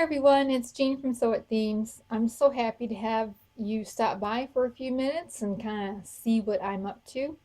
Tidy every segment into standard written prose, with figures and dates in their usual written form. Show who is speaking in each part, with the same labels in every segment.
Speaker 1: everyone, it's Jean from Sew It Themes. I'm so happy to have you stop by for a few minutes and kind of see what I'm up to.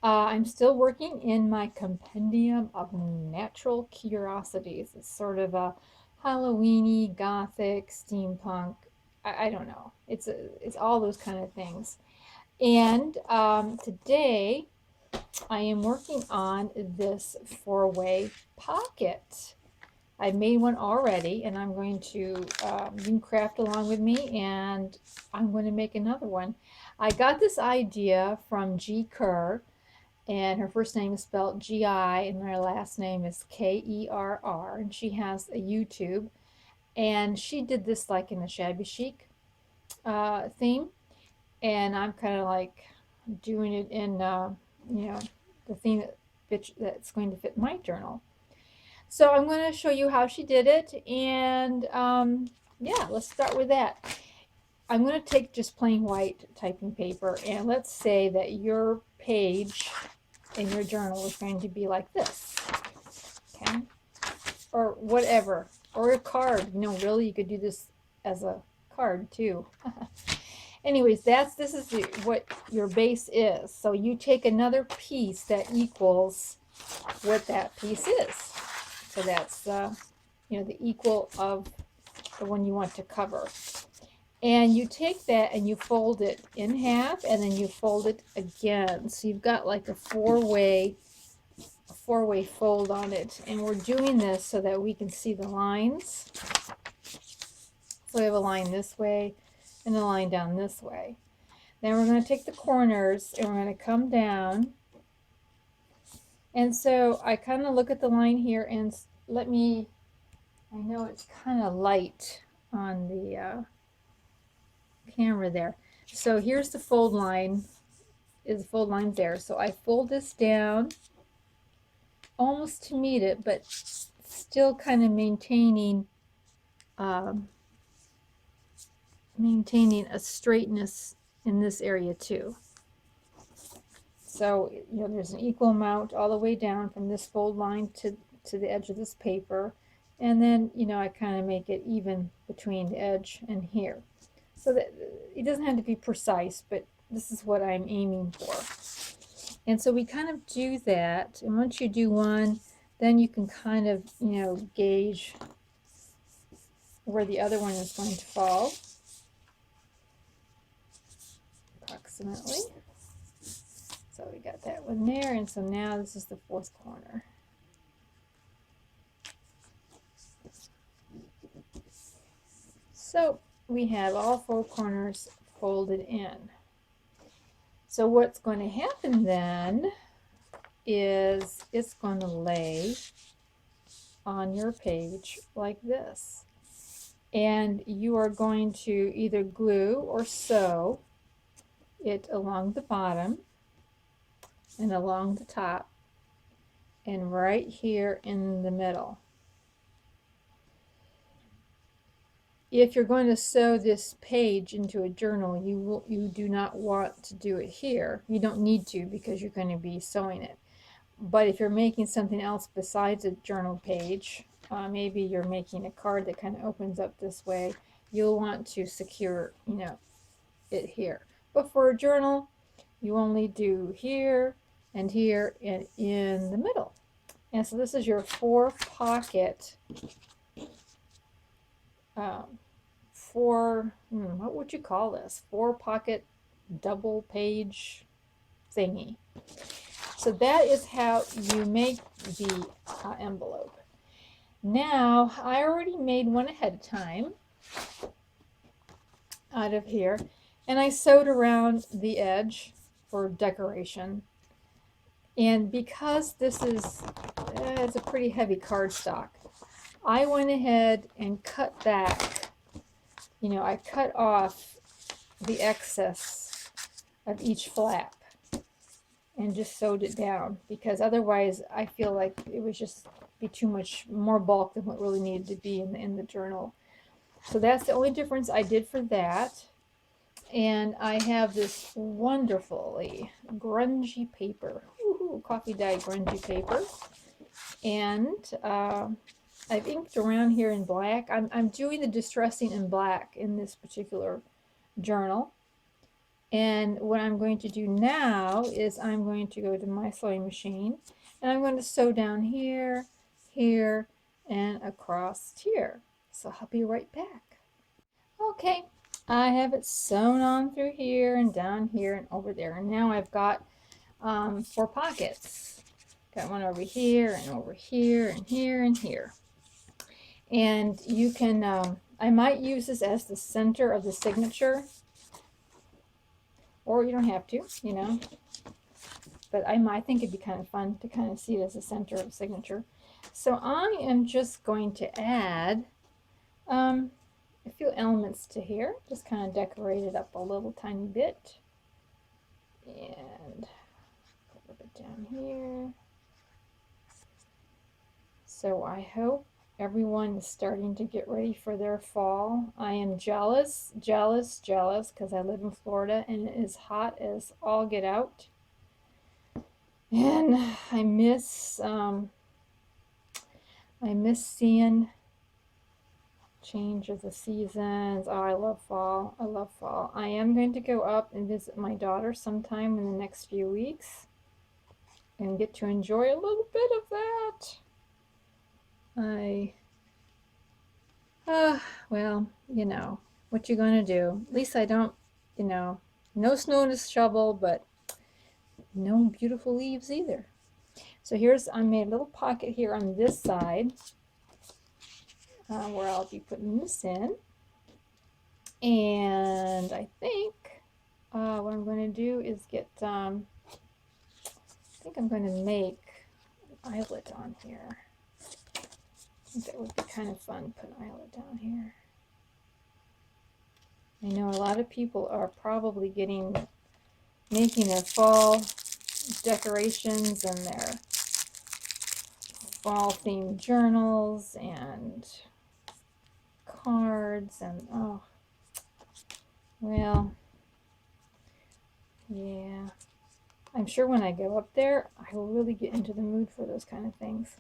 Speaker 1: I'm still working in my compendium of natural curiosities. It's sort of a Halloweeny, gothic, steampunk. I don't know. It's all those kind of things. And today I am working on this four-way pocket. I made one already, and I'm going to, you can craft along with me, and I'm going to make another one. I got this idea from G. Kerr, and her first name is spelled G-I, and her last name is K-E-R-R, and she has a YouTube, and she did this like in the shabby chic theme, and I'm kind of like doing it in, the theme that's going to fit my journal. So I'm going to show you how she did it, and yeah, let's start with that. I'm going to take just plain white typing paper, and let's say that your page in your journal is going to be like this, okay? Or whatever, or a card. Really, you could do this as a card too. Anyways, this is what your base is. So you take another piece that equals what that piece is. So that's the equal of the one you want to cover. And you take that and you fold it in half, and then you fold it again. So you've got like a four-way fold on it. And we're doing this so that we can see the lines. So we have a line this way and a line down this way. Then we're going to take the corners and we're going to come down. And so I kind of look at the line here, and I know it's kind of light on the camera there. So here's the fold line, fold line there. So I fold this down almost to meet it, but still kind of maintaining a straightness in this area too. So there's an equal amount all the way down from this fold line to the edge of this paper, and then I kind of make it even between the edge and here, so that it doesn't have to be precise, but this is what I'm aiming for. And so we kind of do that, and once you do one, then you can kind of gauge where the other one is going to fall approximately. So we got that one there, and so now this is the fourth corner. So we have all four corners folded in. So what's going to happen then is it's going to lay on your page like this. And you are going to either glue or sew it along the bottom and along the top and right here in the middle. If you're going to sew this page into a journal, you do not want to do it here. You don't need to, because you're going to be sewing it. But if you're making something else besides a journal page, maybe you're making a card that kind of opens up this way, you'll want to secure it here. But for a journal, you only do here and here and in the middle. And so this is your four pocket, what would you call this? Four pocket double page thingy. So that is how you make the envelope. Now, I already made one ahead of time out of here, and I sewed around the edge for decoration. And because this is it's a pretty heavy cardstock, I went ahead and cut back. I cut off the excess of each flap and just sewed it down, because otherwise I feel like it would just be too much more bulk than what really needed to be in the journal. So that's the only difference I did for that. And I have this wonderfully grungy paper, coffee dye grungy paper, and I've inked around here in black. I'm doing the distressing in black in this particular journal. And what I'm going to do now is I'm going to go to my sewing machine and I'm going to sew down here, here, and across here. So I'll be right back. Okay, I have it sewn on through here and down here and over there. And now I've got 4 pockets. Got one over here and over here and here and here. And you can, I might use this as the center of the signature, or you don't have to, you know, but I think it'd be kind of fun to kind of see it as the center of the signature. So I am just going to add a few elements to here, just kind of decorate it up a little tiny bit, and a little bit down here. So I hope everyone is starting to get ready for their fall. I am jealous, jealous, jealous, because I live in Florida and it is hot as all get out. And I miss seeing change of the seasons. Oh, I love fall. I love fall. I am going to go up and visit my daughter sometime in the next few weeks and get to enjoy a little bit of that. Well, you know, what you gonna do? At least I don't, you know, no snow to shovel, but no beautiful leaves either. So I made a little pocket here on this side where I'll be putting this in. And I think what I'm going to do is I think I'm going to make an eyelet on here. I think that would be kind of fun, put an eyelet down here. I know a lot of people are probably making their fall decorations and their fall themed journals and cards and oh, well, yeah. I'm sure when I go up there, I will really get into the mood for those kind of things.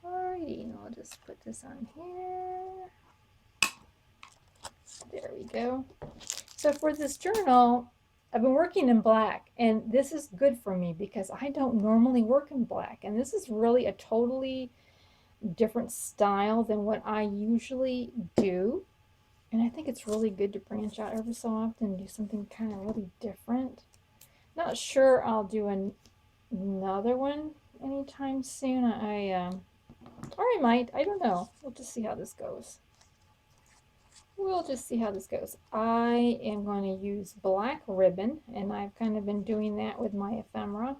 Speaker 1: Alrighty, and I'll just put this on here. There we go. So for this journal, I've been working in black, and this is good for me because I don't normally work in black, and this is really a totally different style than what I usually do. And I think it's really good to branch out every so often and do something kind of really different. Not sure I'll do another one anytime soon. Or I might. I don't know. We'll just see how this goes. We'll just see how this goes. I am going to use black ribbon, and I've kind of been doing that with my ephemera.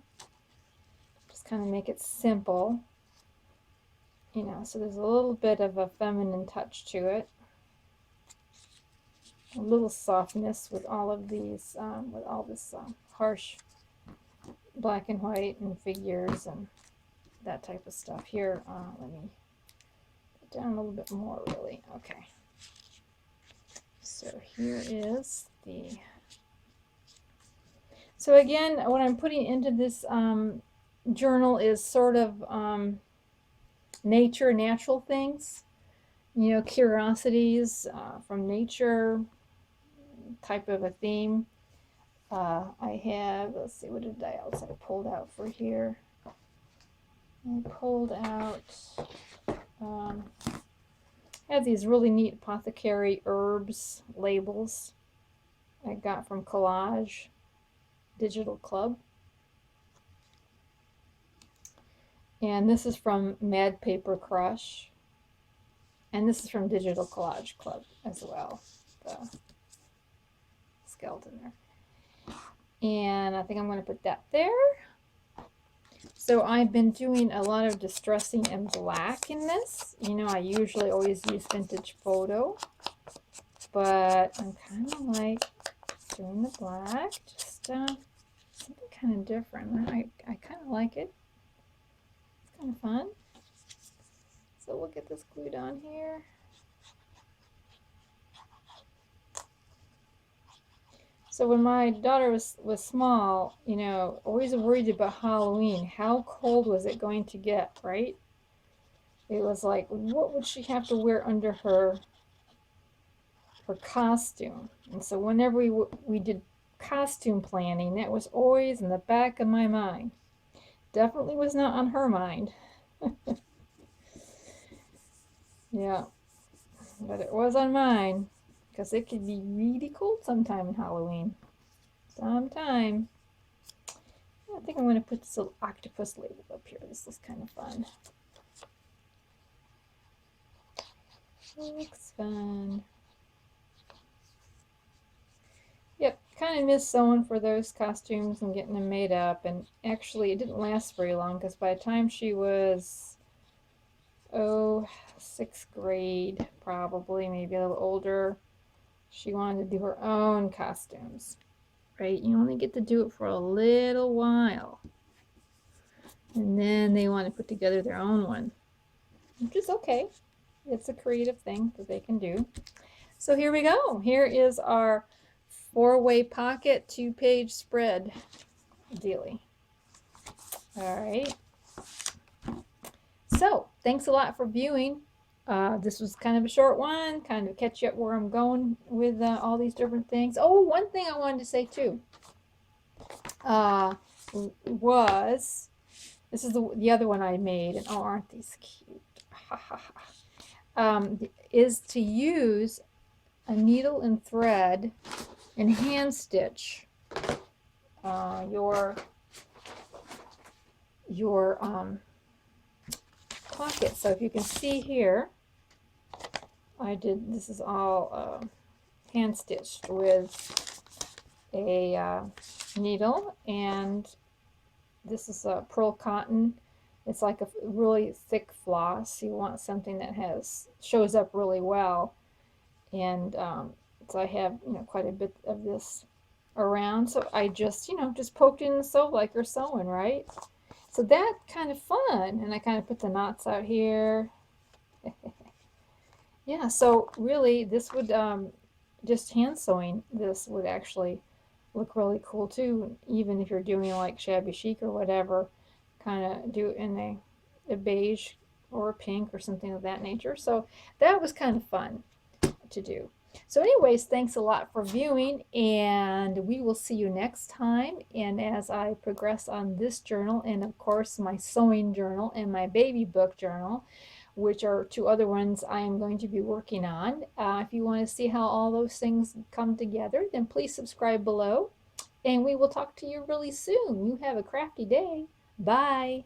Speaker 1: Just kind of make it simple. You know, so there's a little bit of a feminine touch to it. A little softness with all of these, with all this harsh black and white and figures and that type of stuff. Here, let me put down a little bit more, really. Okay. So here is so again, what I'm putting into this journal is sort of natural things, you know, curiosities from nature, type of a theme. I have, let's see, what did I else I pulled out for here? I pulled out, I have these really neat apothecary herbs labels I got from Collage Digital Club. And this is from Mad Paper Crush. And this is from Digital Collage Club as well. The skeleton there. And I think I'm going to put that there. So I've been doing a lot of distressing in black in this. You know, I usually always use Vintage Photo, but I'm kind of like doing the black, just something kind of different. I kind of like it. It's kind of fun. So we'll get this glued on here. So when my daughter was small, you know, always worried about Halloween. How cold was it going to get, right? It was like, what would she have to wear under her costume? And so whenever we did costume planning, that was always in the back of my mind. Definitely was not on her mind. Yeah, but it was on mine because it could be really cold sometime in Halloween. Sometime. I think I'm going to put this little octopus label up here. This is kind of fun. Looks fun. Yep, kind of missed sewing for those costumes and getting them made up. And actually, it didn't last very long because by the time she was, oh, sixth grade, probably, maybe a little older, she wanted to do her own costumes. Right? You only get to do it for a little while. And then they want to put together their own one, which is okay. It's a creative thing that they can do. So here we go. Here is our 4-way pocket 2-page spread dealie. All right. So thanks a lot for viewing. This was kind of a short one, kind of catch you up where I'm going with all these different things. Oh, one thing I wanted to say too was, this is the other one I made, and oh, aren't these cute? Is to use a needle and thread and hand stitch your pocket. So if you can see here, this is all hand stitched with a needle, and this is a pearl cotton. It's like a really thick floss. You want something that shows up really well, and so I have quite a bit of this around. So I just just poked in and sewed like you're sewing, right? So that kind of fun, and I kind of put the knots out here. Yeah, so really this would just hand sewing this would actually look really cool too, even if you're doing like shabby chic or whatever, kind of do it in a beige or a pink or something of that nature. So that was kind of fun to do. So anyways, thanks a lot for viewing, and we will see you next time. And as I progress on this journal, and of course my sewing journal and my baby book journal, which are 2 other ones I am going to be working on. If you want to see how all those things come together, then please subscribe below, and we will talk to you really soon. You have a crafty day. Bye.